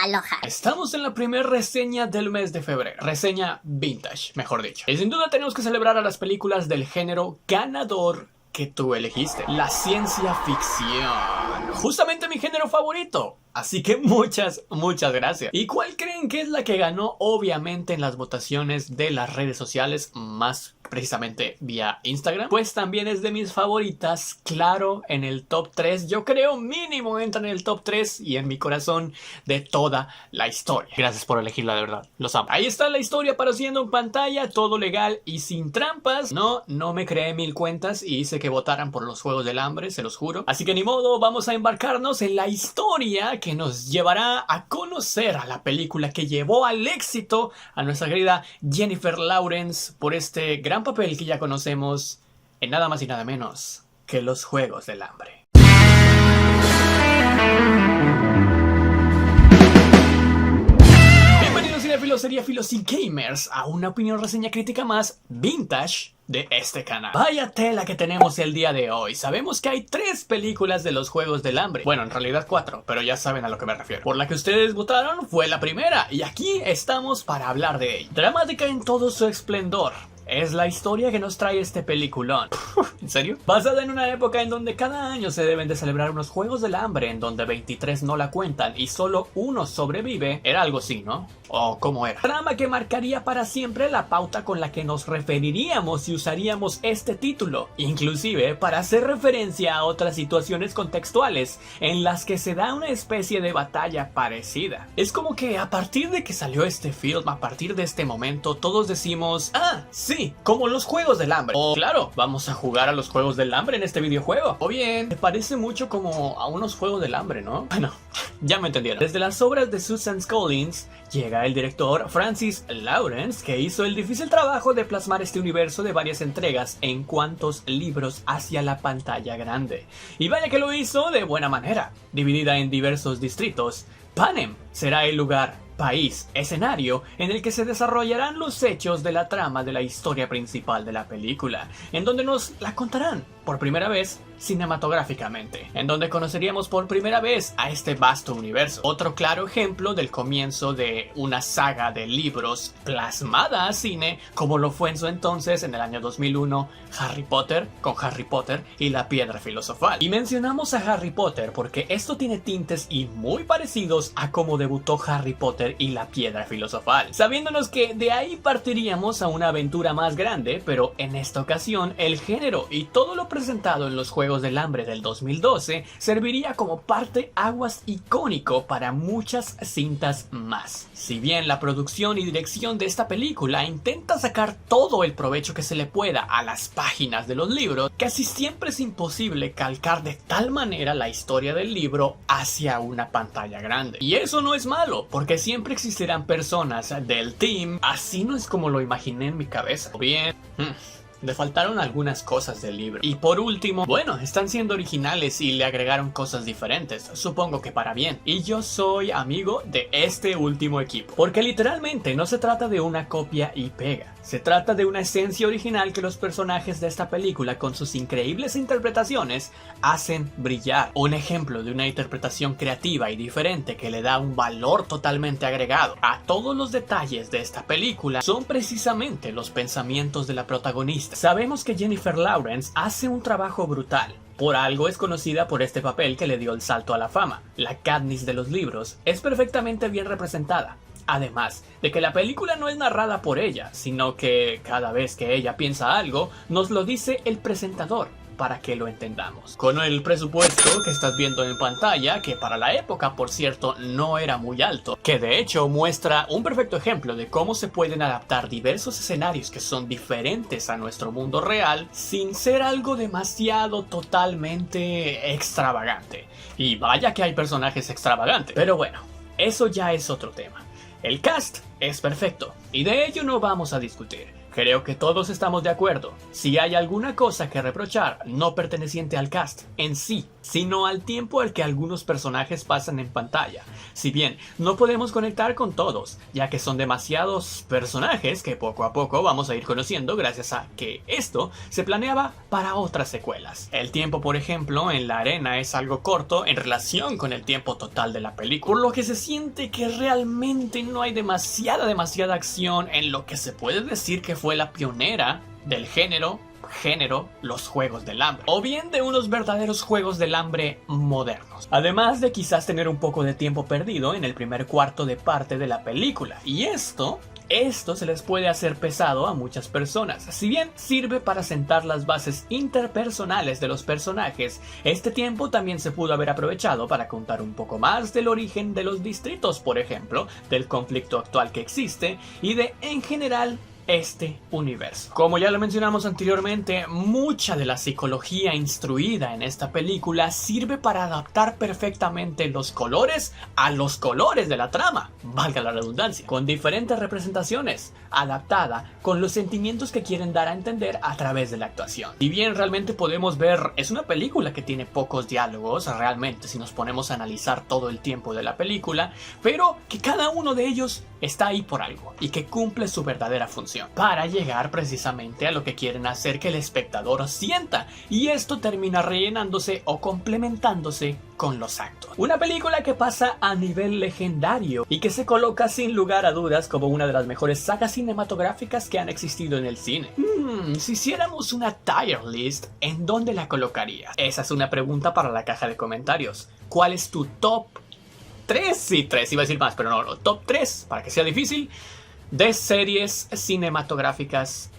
Aloha. Estamos en la primera reseña del mes de febrero. Reseña vintage, mejor dicho. Y sin duda tenemos que celebrar a las películas del género ganador que tú elegiste. La ciencia ficción. Justamente mi género favorito. Así que muchas gracias. ¿Y cuál creen que es la que ganó? Obviamente en las votaciones de las redes sociales, más precisamente vía Instagram. Pues también es de mis favoritas, claro, en el top 3. Yo creo mínimo entra en el top 3 y en mi corazón de toda la historia. Gracias por elegirla, de verdad. Los amo. Ahí está la historia apareciendo en pantalla, todo legal y sin trampas. No me creé 1000 cuentas y hice que votaran por los Juegos del Hambre, se los juro. Así que ni modo, vamos a embarcarnos en la historia que nos llevará a conocer a la película que llevó al éxito a nuestra querida Jennifer Lawrence por este gran papel que ya conocemos en nada más y nada menos que los Juegos del Hambre. Bienvenidos cinéfilos, seriéfilos y gamers a una opinión reseña crítica más vintage de este canal. Vaya tela que tenemos el día de hoy. Sabemos que hay 3 películas de los Juegos del Hambre. Bueno, en realidad 4, pero ya saben a lo que me refiero. Por la que ustedes votaron fue la primera y aquí estamos para hablar de ella. Dramática en todo su esplendor. Es la historia que nos trae este peliculón. ¿En serio? Basada en una época en donde cada año se deben de celebrar unos Juegos del Hambre en donde 23 no la cuentan y solo uno sobrevive. Era algo así, ¿no? ¿O cómo era? Trama que marcaría para siempre la pauta con la que nos referiríamos si usaríamos este título. Inclusive para hacer referencia a otras situaciones contextuales en las que se da una especie de batalla parecida. Es como que a partir de que salió este film, a partir de este momento, todos decimos, ¡ah, sí! Como los Juegos del Hambre. O claro, vamos a jugar a los Juegos del Hambre en este videojuego. O bien, te parece mucho como a unos Juegos del Hambre, ¿no? Bueno, ya me entendieron. Desde las obras de Susan Collins llega el director Francis Lawrence, que hizo el difícil trabajo de plasmar este universo de varias entregas en cuantos libros hacia la pantalla grande. Y vaya que lo hizo de buena manera. Dividida en diversos distritos, Panem será el lugar, país, escenario en el que se desarrollarán los hechos de la trama de la historia principal de la película, en donde nos la contarán por primera vez cinematográficamente, en donde conoceríamos por primera vez a este vasto universo. Otro claro ejemplo del comienzo de una saga de libros plasmada a cine, como lo fue en su entonces en el año 2001 Harry Potter, con Harry Potter y la Piedra Filosofal. Y mencionamos a Harry Potter porque esto tiene tintes y muy parecidos a cómo debutó Harry Potter y la Piedra Filosofal, sabiéndonos que de ahí partiríamos a una aventura más grande, pero en esta ocasión el género y todo lo presentado en los Juegos del Hambre del 2012 serviría como parte aguas icónico para muchas cintas más. Si bien la producción y dirección de esta película intenta sacar todo el provecho que se le pueda a las páginas de los libros, casi siempre es imposible calcar de tal manera la historia del libro hacia una pantalla grande. Y eso no es malo, porque siempre existirán personas del team, así no es como lo imaginé en mi cabeza. O bien, le faltaron algunas cosas del libro. Y por último, bueno, están siendo originales y le agregaron cosas diferentes, supongo que para bien. Y yo soy amigo de este último equipo, porque literalmente no se trata de una copia y pega. Se trata de una esencia original que los personajes de esta película, con sus increíbles interpretaciones, hacen brillar. Un ejemplo de una interpretación creativa y diferente que le da un valor totalmente agregado a todos los detalles de esta película son precisamente los pensamientos de la protagonista. Sabemos que Jennifer Lawrence hace un trabajo brutal. Por algo es conocida por este papel que le dio el salto a la fama. La Katniss de los libros es perfectamente bien representada. Además de que la película no es narrada por ella, sino que cada vez que ella piensa algo, nos lo dice el presentador para que lo entendamos. Con el presupuesto que estás viendo en pantalla, que para la época, por cierto, no era muy alto, que de hecho muestra un perfecto ejemplo de cómo se pueden adaptar diversos escenarios que son diferentes a nuestro mundo real, sin ser algo demasiado totalmente extravagante. Y vaya que hay personajes extravagantes, pero bueno, eso ya es otro tema. El cast es perfecto, y de ello no vamos a discutir. Creo que todos estamos de acuerdo. Si hay alguna cosa que reprochar no perteneciente al cast en sí, sino al tiempo al que algunos personajes pasan en pantalla. Si bien no podemos conectar con todos, ya que son demasiados personajes que poco a poco vamos a ir conociendo gracias a que esto se planeaba para otras secuelas. El tiempo, por ejemplo, en la arena es algo corto en relación con el tiempo total de la película, por lo que se siente que realmente no hay demasiada acción en lo que se puede decir que fue la pionera del género, los Juegos del Hambre, o bien de unos verdaderos Juegos del Hambre modernos. Además de quizás tener un poco de tiempo perdido en el primer cuarto de parte de la película, y esto se les puede hacer pesado a muchas personas. Si bien sirve para sentar las bases interpersonales de los personajes, este tiempo también se pudo haber aprovechado para contar un poco más del origen de los distritos, por ejemplo, del conflicto actual que existe y de, en general, este universo. Como ya lo mencionamos anteriormente, mucha de la psicología instruida en esta película sirve para adaptar perfectamente los colores a los colores de la trama, valga la redundancia, con diferentes representaciones, adaptada con los sentimientos que quieren dar a entender a través de la actuación. Y bien, realmente podemos ver, es una película que tiene pocos diálogos, realmente, si nos ponemos a analizar todo el tiempo de la película, pero que cada uno de ellos está ahí por algo y que cumple su verdadera función para llegar precisamente a lo que quieren hacer que el espectador sienta, y esto termina rellenándose o complementándose con los actos. Una película que pasa a nivel legendario y que se coloca sin lugar a dudas como una de las mejores sagas cinematográficas que han existido en el cine. Si hiciéramos una tier list, ¿en dónde la colocarías? Esa es una pregunta para la caja de comentarios. ¿Cuál es tu top 3? Sí, 3, iba a decir más, pero no, top 3, para que sea difícil, de series cinematográficas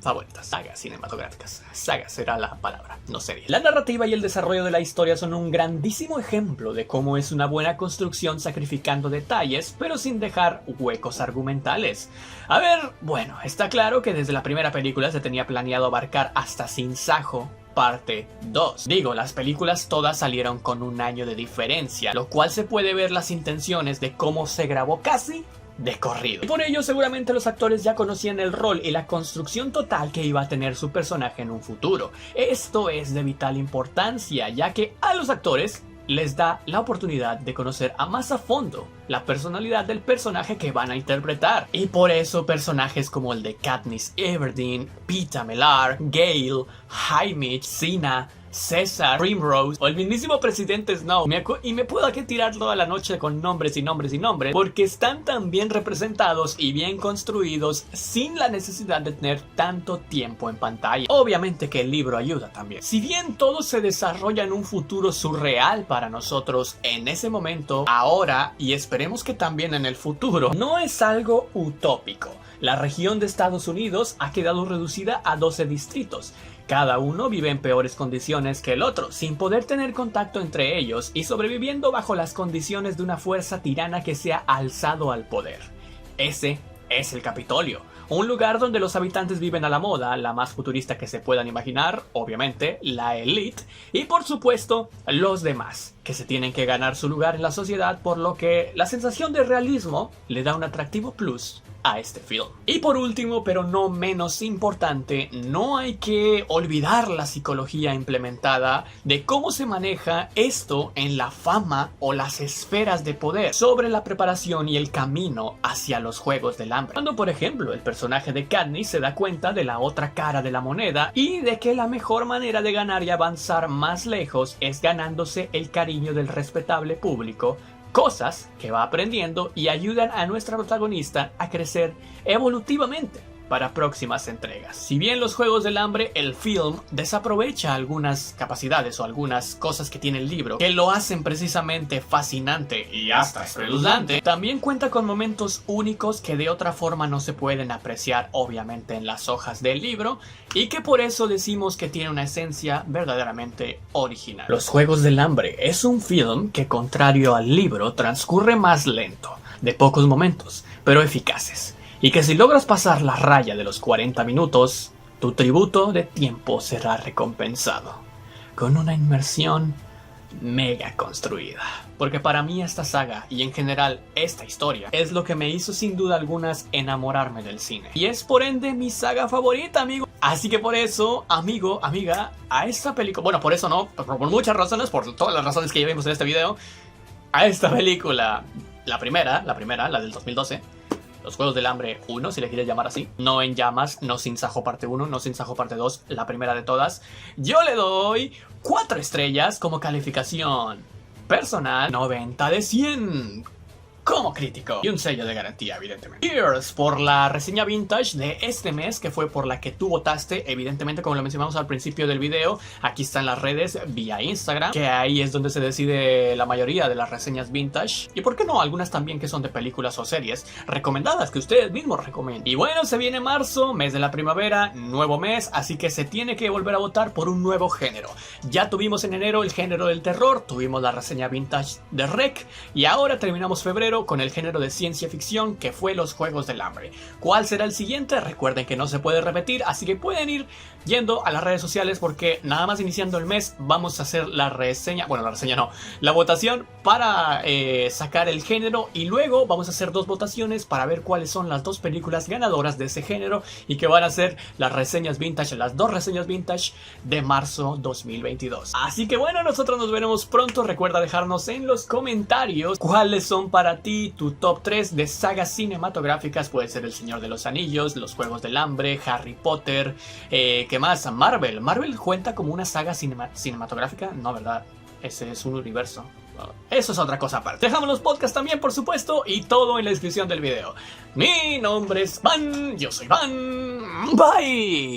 favoritas. Sagas cinematográficas. Sagas será la palabra, no series. La narrativa y el desarrollo de la historia son un grandísimo ejemplo de cómo es una buena construcción sacrificando detalles, pero sin dejar huecos argumentales. A ver, bueno, está claro que desde la primera película se tenía planeado abarcar hasta Sin Sajo parte 2. Digo, las películas todas salieron con un año de diferencia, lo cual se puede ver las intenciones de cómo se grabó casi de corrido. Y por ello seguramente los actores ya conocían el rol y la construcción total que iba a tener su personaje en un futuro. Esto es de vital importancia, ya que a los actores les da la oportunidad de conocer a más a fondo la personalidad del personaje que van a interpretar. Y por eso personajes como el de Katniss Everdeen, Peeta Mellar, Gale, Haymitch, Cina, César, Primrose o el mismísimo presidente Snow, y me puedo aquí tirar toda la noche con nombres y nombres y nombres, porque están tan bien representados y bien construidos sin la necesidad de tener tanto tiempo en pantalla. Obviamente que el libro ayuda también. Si bien todo se desarrolla en un futuro surreal para nosotros en ese momento, ahora, y esperemos que también en el futuro, no es algo utópico. La región de Estados Unidos ha quedado reducida a 12 distritos. Cada uno vive en peores condiciones que el otro, sin poder tener contacto entre ellos y sobreviviendo bajo las condiciones de una fuerza tirana que se ha alzado al poder. Ese es el Capitolio, un lugar donde los habitantes viven a la moda, la más futurista que se puedan imaginar, obviamente, la élite, y por supuesto, los demás, que se tienen que ganar su lugar en la sociedad, por lo que la sensación de realismo le da un atractivo plus a este film. Y por último, pero no menos importante, no hay que olvidar la psicología implementada de cómo se maneja esto en la fama o las esferas de poder sobre la preparación y el camino hacia los Juegos del Hambre. Cuando, por ejemplo, el personaje de Katniss se da cuenta de la otra cara de la moneda y de que la mejor manera de ganar y avanzar más lejos es ganándose el cariño del respetable público, cosas que va aprendiendo y ayudan a nuestra protagonista a crecer evolutivamente para próximas entregas. Si bien los Juegos del Hambre, el film desaprovecha algunas capacidades o algunas cosas que tiene el libro que lo hacen precisamente fascinante y hasta espeluznante, también cuenta con momentos únicos que de otra forma no se pueden apreciar obviamente en las hojas del libro y que por eso decimos que tiene una esencia verdaderamente original. Los Juegos del Hambre es un film que, contrario al libro, transcurre más lento, de pocos momentos, pero eficaces. Y que si logras pasar la raya de los 40 minutos, tu tributo de tiempo será recompensado con una inmersión mega construida. Porque para mí esta saga y en general esta historia es lo que me hizo sin duda algunas enamorarme del cine. Y es por ende mi saga favorita, amigo. Así que por eso, amigo, amiga, a esta película... Bueno, por eso no, por muchas razones, por todas las razones que ya vimos en este video. A esta película, la primera, la del 2012... Los Juegos del Hambre 1, si le quieres llamar así. No en llamas, no Sin Sajo parte 1, no Sin Sajo parte 2, la primera de todas. Yo le doy 4 estrellas como calificación personal, 90 de 100 como crítico. Y un sello de garantía, evidentemente. Cheers por la reseña vintage de este mes, que fue por la que tú votaste. Evidentemente, como lo mencionamos al principio del video, aquí están las redes vía Instagram, que ahí es donde se decide la mayoría de las reseñas vintage. Y por qué no, algunas también que son de películas o series recomendadas, que ustedes mismos recomiendan. Y bueno, se viene marzo, mes de la primavera, nuevo mes, así que se tiene que volver a votar por un nuevo género. Ya tuvimos en enero el género del terror, tuvimos la reseña vintage de REC, y ahora terminamos febrero con el género de ciencia ficción, que fue los Juegos del Hambre. ¿Cuál será el siguiente? Recuerden que no se puede repetir, así que pueden ir yendo a las redes sociales, porque nada más iniciando el mes vamos a hacer la reseña, bueno, la reseña no, la votación para sacar el género, y luego vamos a hacer 2 votaciones para ver cuáles son las 2 películas ganadoras de ese género, y que van a ser las reseñas vintage, las 2 reseñas vintage de marzo 2022. Así que bueno, nosotros nos veremos pronto. Recuerda dejarnos en los comentarios cuáles son para ti tu top 3 de sagas cinematográficas. Puede ser El Señor de los Anillos, Los Juegos del Hambre, Harry Potter, ¿qué más? Marvel. ¿Marvel cuenta como una saga cinematográfica? No, ¿verdad? Ese es un universo. Eso es otra cosa aparte. Dejamos los podcasts también, por supuesto, y todo en la descripción del video. Mi nombre es Van, yo soy Van. Bye.